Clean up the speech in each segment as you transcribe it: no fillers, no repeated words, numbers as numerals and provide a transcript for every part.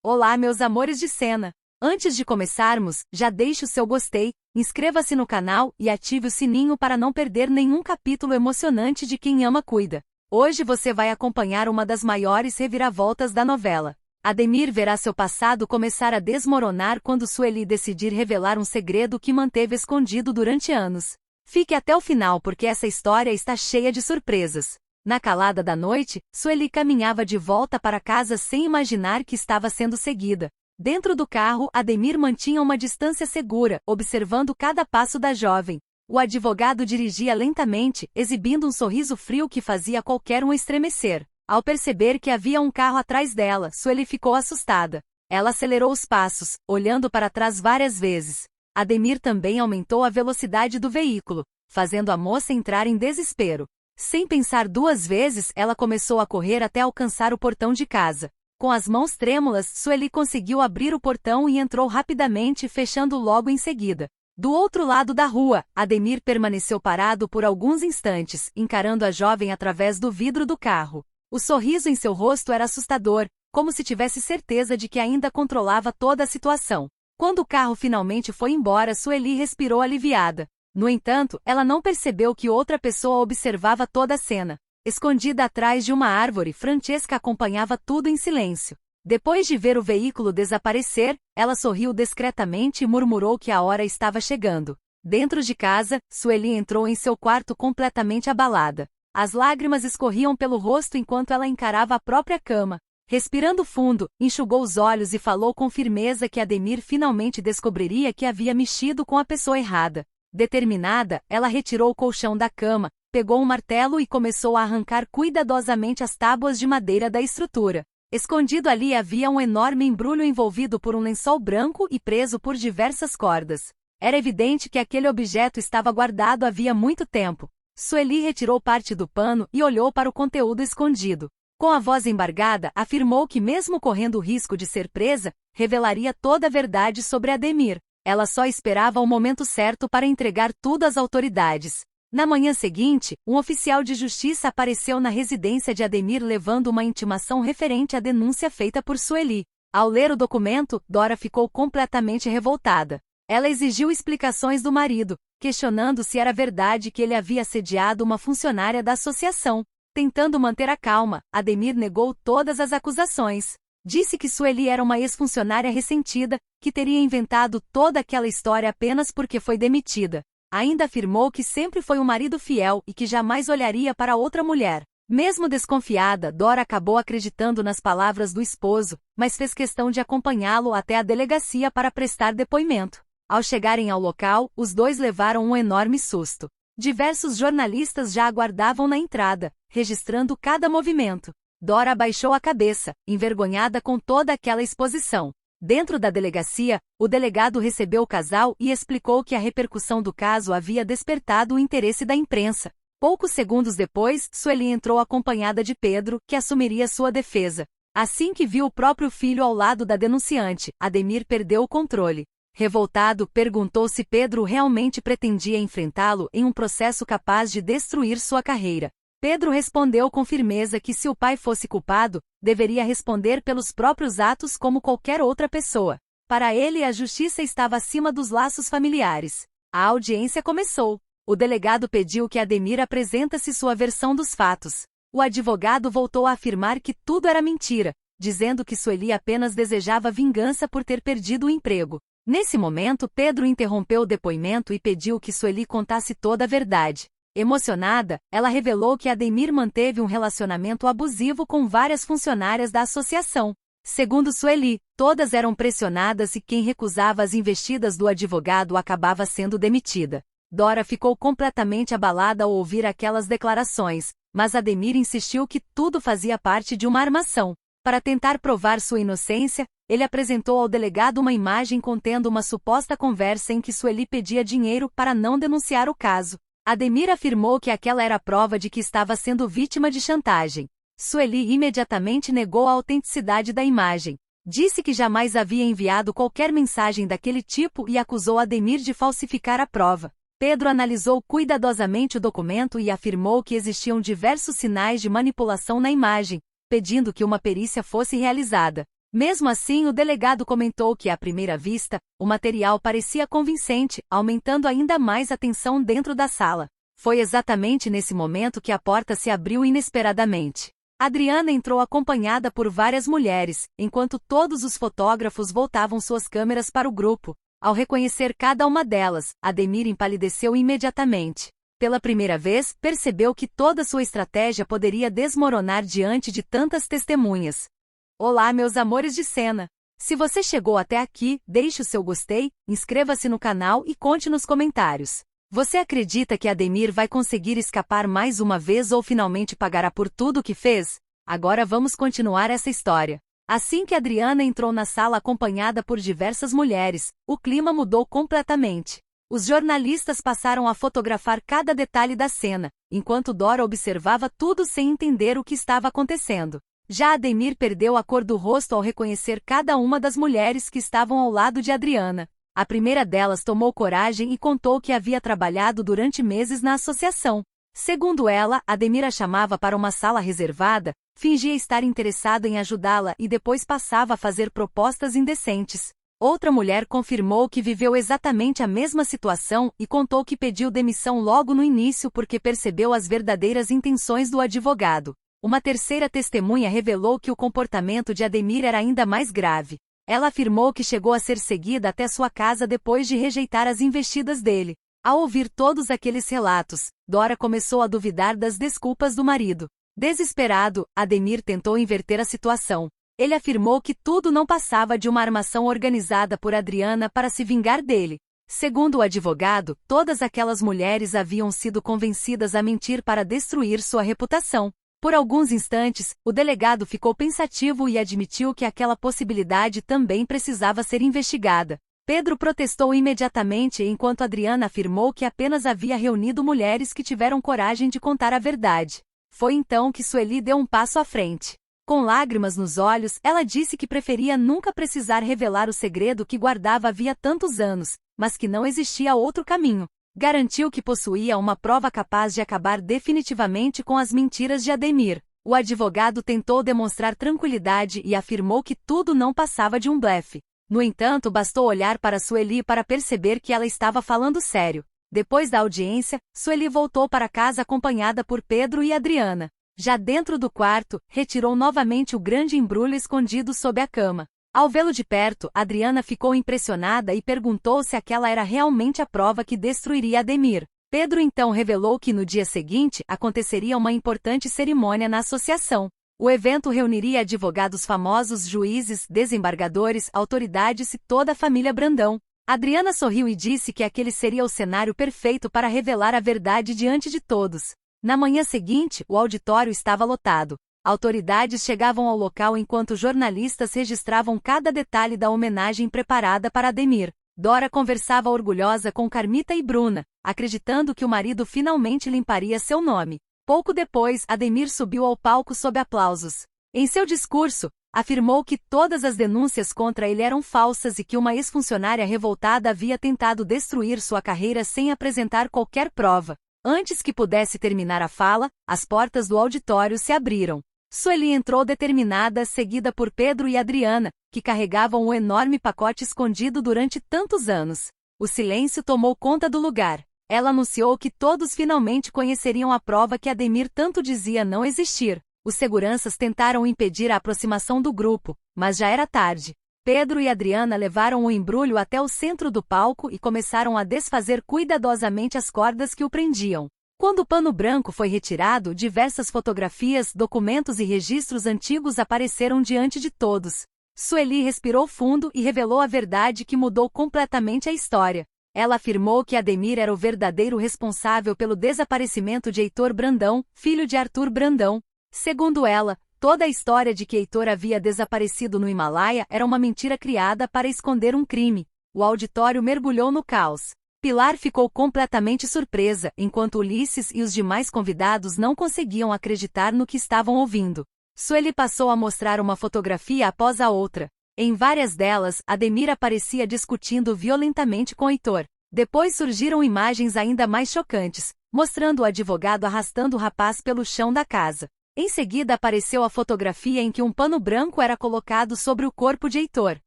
Olá, meus amores de cena! Antes de começarmos, já deixe o seu gostei, inscreva-se no canal e ative o sininho para não perder nenhum capítulo emocionante de Quem Ama Cuida. Hoje você vai acompanhar uma das maiores reviravoltas da novela. Ademir verá seu passado começar a desmoronar quando Sueli decidir revelar um segredo que manteve escondido durante anos. Fique até o final porque essa história está cheia de surpresas. Na calada da noite, Sueli caminhava de volta para casa sem imaginar que estava sendo seguida. Dentro do carro, Ademir mantinha uma distância segura, observando cada passo da jovem. O advogado dirigia lentamente, exibindo um sorriso frio que fazia qualquer um estremecer. Ao perceber que havia um carro atrás dela, Sueli ficou assustada. Ela acelerou os passos, olhando para trás várias vezes. Ademir também aumentou a velocidade do veículo, fazendo a moça entrar em desespero. Sem pensar duas vezes, ela começou a correr até alcançar o portão de casa. Com as mãos trêmulas, Sueli conseguiu abrir o portão e entrou rapidamente, fechando logo em seguida. Do outro lado da rua, Ademir permaneceu parado por alguns instantes, encarando a jovem através do vidro do carro. O sorriso em seu rosto era assustador, como se tivesse certeza de que ainda controlava toda a situação. Quando o carro finalmente foi embora, Sueli respirou aliviada. No entanto, ela não percebeu que outra pessoa observava toda a cena. Escondida atrás de uma árvore, Francesca acompanhava tudo em silêncio. Depois de ver o veículo desaparecer, ela sorriu discretamente e murmurou que a hora estava chegando. Dentro de casa, Sueli entrou em seu quarto completamente abalada. As lágrimas escorriam pelo rosto enquanto ela encarava a própria cama. Respirando fundo, enxugou os olhos e falou com firmeza que Ademir finalmente descobriria que havia mexido com a pessoa errada. Determinada, ela retirou o colchão da cama, pegou um martelo e começou a arrancar cuidadosamente as tábuas de madeira da estrutura. Escondido ali havia um enorme embrulho envolvido por um lençol branco e preso por diversas cordas. Era evidente que aquele objeto estava guardado havia muito tempo. Sueli retirou parte do pano e olhou para o conteúdo escondido. Com a voz embargada, afirmou que mesmo correndo o risco de ser presa, revelaria toda a verdade sobre Ademir. Ela só esperava o momento certo para entregar tudo às autoridades. Na manhã seguinte, um oficial de justiça apareceu na residência de Ademir levando uma intimação referente à denúncia feita por Sueli. Ao ler o documento, Dora ficou completamente revoltada. Ela exigiu explicações do marido, questionando se era verdade que ele havia assediado uma funcionária da associação. Tentando manter a calma, Ademir negou todas as acusações. Disse que Sueli era uma ex-funcionária ressentida, que teria inventado toda aquela história apenas porque foi demitida. Ainda afirmou que sempre foi um marido fiel e que jamais olharia para outra mulher. Mesmo desconfiada, Dora acabou acreditando nas palavras do esposo, mas fez questão de acompanhá-lo até a delegacia para prestar depoimento. Ao chegarem ao local, os dois levaram um enorme susto. Diversos jornalistas já aguardavam na entrada, registrando cada movimento. Dora abaixou a cabeça, envergonhada com toda aquela exposição. Dentro da delegacia, o delegado recebeu o casal e explicou que a repercussão do caso havia despertado o interesse da imprensa. Poucos segundos depois, Sueli entrou acompanhada de Pedro, que assumiria sua defesa. Assim que viu o próprio filho ao lado da denunciante, Ademir perdeu o controle. Revoltado, perguntou se Pedro realmente pretendia enfrentá-lo em um processo capaz de destruir sua carreira. Pedro respondeu com firmeza que se o pai fosse culpado, deveria responder pelos próprios atos como qualquer outra pessoa. Para ele, a justiça estava acima dos laços familiares. A audiência começou. O delegado pediu que Ademir apresentasse sua versão dos fatos. O advogado voltou a afirmar que tudo era mentira, dizendo que Sueli apenas desejava vingança por ter perdido o emprego. Nesse momento, Pedro interrompeu o depoimento e pediu que Sueli contasse toda a verdade. Emocionada, ela revelou que Ademir manteve um relacionamento abusivo com várias funcionárias da associação. Segundo Sueli, todas eram pressionadas e quem recusava as investidas do advogado acabava sendo demitida. Dora ficou completamente abalada ao ouvir aquelas declarações, mas Ademir insistiu que tudo fazia parte de uma armação. Para tentar provar sua inocência, ele apresentou ao delegado uma imagem contendo uma suposta conversa em que Sueli pedia dinheiro para não denunciar o caso. Ademir afirmou que aquela era a prova de que estava sendo vítima de chantagem. Sueli imediatamente negou a autenticidade da imagem. Disse que jamais havia enviado qualquer mensagem daquele tipo e acusou Ademir de falsificar a prova. Pedro analisou cuidadosamente o documento e afirmou que existiam diversos sinais de manipulação na imagem, pedindo que uma perícia fosse realizada. Mesmo assim, o delegado comentou que, à primeira vista, o material parecia convincente, aumentando ainda mais a tensão dentro da sala. Foi exatamente nesse momento que a porta se abriu inesperadamente. Adriana entrou acompanhada por várias mulheres, enquanto todos os fotógrafos voltavam suas câmeras para o grupo. Ao reconhecer cada uma delas, Ademir empalideceu imediatamente. Pela primeira vez, percebeu que toda sua estratégia poderia desmoronar diante de tantas testemunhas. Olá, meus amores de cena! Se você chegou até aqui, deixe o seu gostei, inscreva-se no canal e conte nos comentários. Você acredita que Ademir vai conseguir escapar mais uma vez ou finalmente pagará por tudo o que fez? Agora vamos continuar essa história. Assim que Adriana entrou na sala acompanhada por diversas mulheres, o clima mudou completamente. Os jornalistas passaram a fotografar cada detalhe da cena, enquanto Dora observava tudo sem entender o que estava acontecendo. Já Ademir perdeu a cor do rosto ao reconhecer cada uma das mulheres que estavam ao lado de Adriana. A primeira delas tomou coragem e contou que havia trabalhado durante meses na associação. Segundo ela, Ademir a chamava para uma sala reservada, fingia estar interessado em ajudá-la e depois passava a fazer propostas indecentes. Outra mulher confirmou que viveu exatamente a mesma situação e contou que pediu demissão logo no início porque percebeu as verdadeiras intenções do advogado. Uma terceira testemunha revelou que o comportamento de Ademir era ainda mais grave. Ela afirmou que chegou a ser seguida até sua casa depois de rejeitar as investidas dele. Ao ouvir todos aqueles relatos, Dora começou a duvidar das desculpas do marido. Desesperado, Ademir tentou inverter a situação. Ele afirmou que tudo não passava de uma armação organizada por Adriana para se vingar dele. Segundo o advogado, todas aquelas mulheres haviam sido convencidas a mentir para destruir sua reputação. Por alguns instantes, o delegado ficou pensativo e admitiu que aquela possibilidade também precisava ser investigada. Pedro protestou imediatamente enquanto Adriana afirmou que apenas havia reunido mulheres que tiveram coragem de contar a verdade. Foi então que Sueli deu um passo à frente. Com lágrimas nos olhos, ela disse que preferia nunca precisar revelar o segredo que guardava havia tantos anos, mas que não existia outro caminho. Garantiu que possuía uma prova capaz de acabar definitivamente com as mentiras de Ademir. O advogado tentou demonstrar tranquilidade e afirmou que tudo não passava de um blefe. No entanto, bastou olhar para Sueli para perceber que ela estava falando sério. Depois da audiência, Sueli voltou para casa acompanhada por Pedro e Adriana. Já dentro do quarto, retirou novamente o grande embrulho escondido sob a cama. Ao vê-lo de perto, Adriana ficou impressionada e perguntou se aquela era realmente a prova que destruiria Ademir. Pedro então revelou que no dia seguinte aconteceria uma importante cerimônia na associação. O evento reuniria advogados famosos, juízes, desembargadores, autoridades e toda a família Brandão. Adriana sorriu e disse que aquele seria o cenário perfeito para revelar a verdade diante de todos. Na manhã seguinte, o auditório estava lotado. Autoridades chegavam ao local enquanto jornalistas registravam cada detalhe da homenagem preparada para Ademir. Dora conversava orgulhosa com Carmita e Bruna, acreditando que o marido finalmente limparia seu nome. Pouco depois, Ademir subiu ao palco sob aplausos. Em seu discurso, afirmou que todas as denúncias contra ele eram falsas e que uma ex-funcionária revoltada havia tentado destruir sua carreira sem apresentar qualquer prova. Antes que pudesse terminar a fala, as portas do auditório se abriram. Sueli entrou determinada, seguida por Pedro e Adriana, que carregavam o enorme pacote escondido durante tantos anos. O silêncio tomou conta do lugar. Ela anunciou que todos finalmente conheceriam a prova que Ademir tanto dizia não existir. Os seguranças tentaram impedir a aproximação do grupo, mas já era tarde. Pedro e Adriana levaram o embrulho até o centro do palco e começaram a desfazer cuidadosamente as cordas que o prendiam. Quando o pano branco foi retirado, diversas fotografias, documentos e registros antigos apareceram diante de todos. Sueli respirou fundo e revelou a verdade que mudou completamente a história. Ela afirmou que Ademir era o verdadeiro responsável pelo desaparecimento de Heitor Brandão, filho de Arthur Brandão. Segundo ela, toda a história de que Heitor havia desaparecido no Himalaia era uma mentira criada para esconder um crime. O auditório mergulhou no caos. Pilar ficou completamente surpresa, enquanto Ulisses e os demais convidados não conseguiam acreditar no que estavam ouvindo. Sueli passou a mostrar uma fotografia após a outra. Em várias delas, Ademir aparecia discutindo violentamente com Heitor. Depois surgiram imagens ainda mais chocantes, mostrando o advogado arrastando o rapaz pelo chão da casa. Em seguida apareceu a fotografia em que um pano branco era colocado sobre o corpo de Heitor.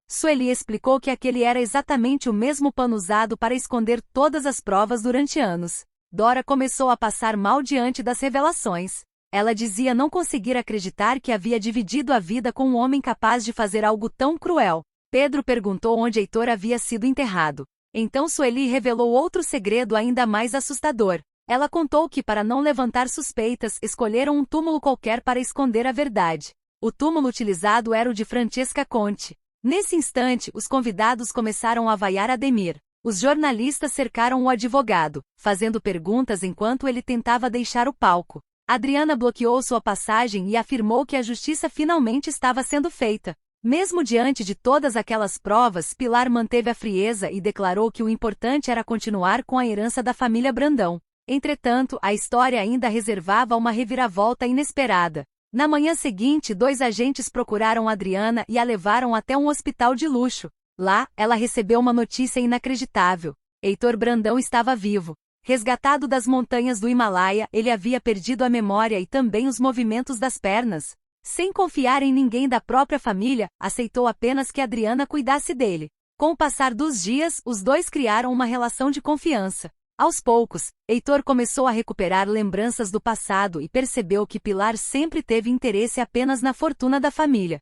Sueli explicou que aquele era exatamente o mesmo pano usado para esconder todas as provas durante anos. Dora começou a passar mal diante das revelações. Ela dizia não conseguir acreditar que havia dividido a vida com um homem capaz de fazer algo tão cruel. Pedro perguntou onde Heitor havia sido enterrado. Então Sueli revelou outro segredo ainda mais assustador. Ela contou que, para não levantar suspeitas, escolheram um túmulo qualquer para esconder a verdade. O túmulo utilizado era o de Francesca Conte. Nesse instante, os convidados começaram a vaiar Ademir. Os jornalistas cercaram o advogado, fazendo perguntas enquanto ele tentava deixar o palco. Adriana bloqueou sua passagem e afirmou que a justiça finalmente estava sendo feita. Mesmo diante de todas aquelas provas, Pilar manteve a frieza e declarou que o importante era continuar com a herança da família Brandão. Entretanto, a história ainda reservava uma reviravolta inesperada. Na manhã seguinte, 2 agentes procuraram Adriana e a levaram até um hospital de luxo. Lá, ela recebeu uma notícia inacreditável. Heitor Brandão estava vivo. Resgatado das montanhas do Himalaia, ele havia perdido a memória e também os movimentos das pernas. Sem confiar em ninguém da própria família, aceitou apenas que Adriana cuidasse dele. Com o passar dos dias, os dois criaram uma relação de confiança. Aos poucos, Heitor começou a recuperar lembranças do passado e percebeu que Pilar sempre teve interesse apenas na fortuna da família.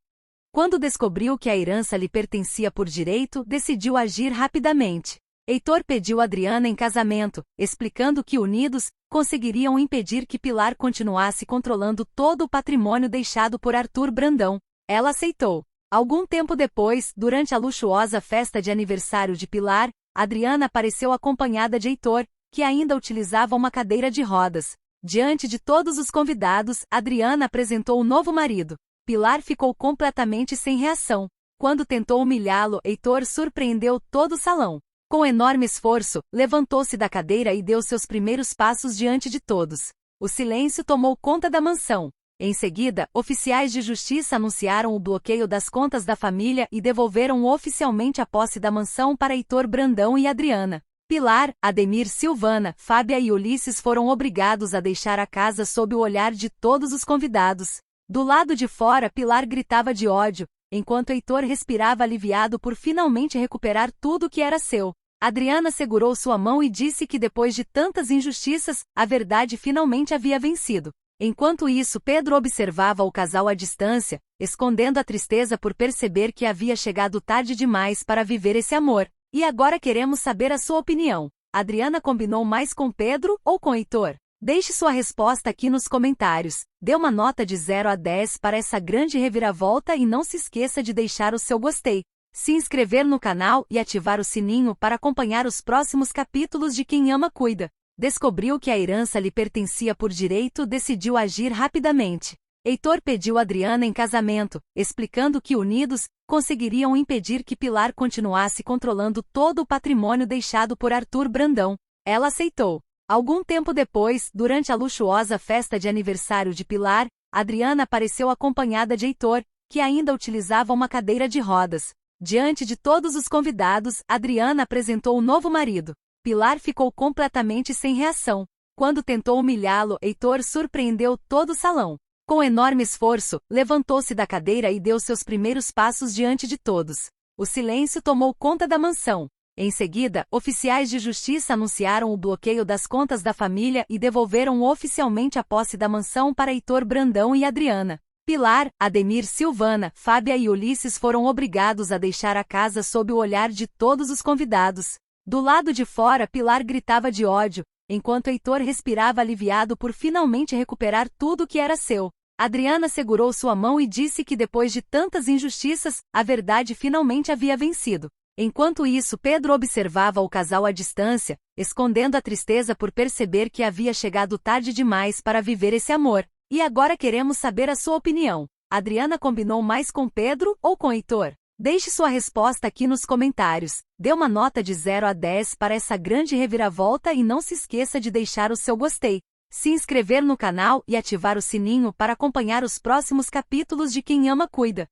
Quando descobriu que a herança lhe pertencia por direito, decidiu agir rapidamente. Heitor pediu Adriana em casamento, explicando que unidos, conseguiriam impedir que Pilar continuasse controlando todo o patrimônio deixado por Arthur Brandão. Ela aceitou. Algum tempo depois, durante a luxuosa festa de aniversário de Pilar, Adriana apareceu acompanhada de Heitor, que ainda utilizava uma cadeira de rodas. Diante de todos os convidados, Adriana apresentou o novo marido. Pilar ficou completamente sem reação. Quando tentou humilhá-lo, Heitor surpreendeu todo o salão. Com enorme esforço, levantou-se da cadeira e deu seus primeiros passos diante de todos. O silêncio tomou conta da mansão. Em seguida, oficiais de justiça anunciaram o bloqueio das contas da família e devolveram oficialmente a posse da mansão para Heitor Brandão e Adriana. Pilar, Ademir, Silvana, Fábia e Ulisses foram obrigados a deixar a casa sob o olhar de todos os convidados. Do lado de fora, Pilar gritava de ódio, enquanto Heitor respirava aliviado por finalmente recuperar tudo que era seu. Adriana segurou sua mão e disse que depois de tantas injustiças, a verdade finalmente havia vencido. Enquanto isso, Pedro observava o casal à distância, escondendo a tristeza por perceber que havia chegado tarde demais para viver esse amor. E agora queremos saber a sua opinião. Adriana combinou mais com Pedro ou com Heitor? Deixe sua resposta aqui nos comentários. Dê uma nota de 0 a 10 para essa grande reviravolta e não se esqueça de deixar o seu gostei, se inscrever no canal e ativar o sininho para acompanhar os próximos capítulos de Quem Ama Cuida. Descobriu que a herança lhe pertencia por direito, decidiu agir rapidamente. Heitor pediu Adriana em casamento, explicando que unidos, conseguiriam impedir que Pilar continuasse controlando todo o patrimônio deixado por Arthur Brandão. Ela aceitou. Algum tempo depois, durante a luxuosa festa de aniversário de Pilar, Adriana apareceu acompanhada de Heitor, que ainda utilizava uma cadeira de rodas. Diante de todos os convidados, Adriana apresentou o novo marido. Pilar ficou completamente sem reação. Quando tentou humilhá-lo, Heitor surpreendeu todo o salão. Com enorme esforço, levantou-se da cadeira e deu seus primeiros passos diante de todos. O silêncio tomou conta da mansão. Em seguida, oficiais de justiça anunciaram o bloqueio das contas da família e devolveram oficialmente a posse da mansão para Heitor Brandão e Adriana. Pilar, Ademir, Silvana, Fábia e Ulisses foram obrigados a deixar a casa sob o olhar de todos os convidados. Do lado de fora, Pilar gritava de ódio, enquanto Heitor respirava aliviado por finalmente recuperar tudo que era seu. Adriana segurou sua mão e disse que depois de tantas injustiças, a verdade finalmente havia vencido. Enquanto isso, Pedro observava o casal à distância, escondendo a tristeza por perceber que havia chegado tarde demais para viver esse amor. E agora queremos saber a sua opinião. Adriana combinou mais com Pedro ou com Heitor? Deixe sua resposta aqui nos comentários. Dê uma nota de 0 a 10 para essa grande reviravolta e não se esqueça de deixar o seu gostei, se inscrever no canal e ativar o sininho para acompanhar os próximos capítulos de Quem Ama Cuida.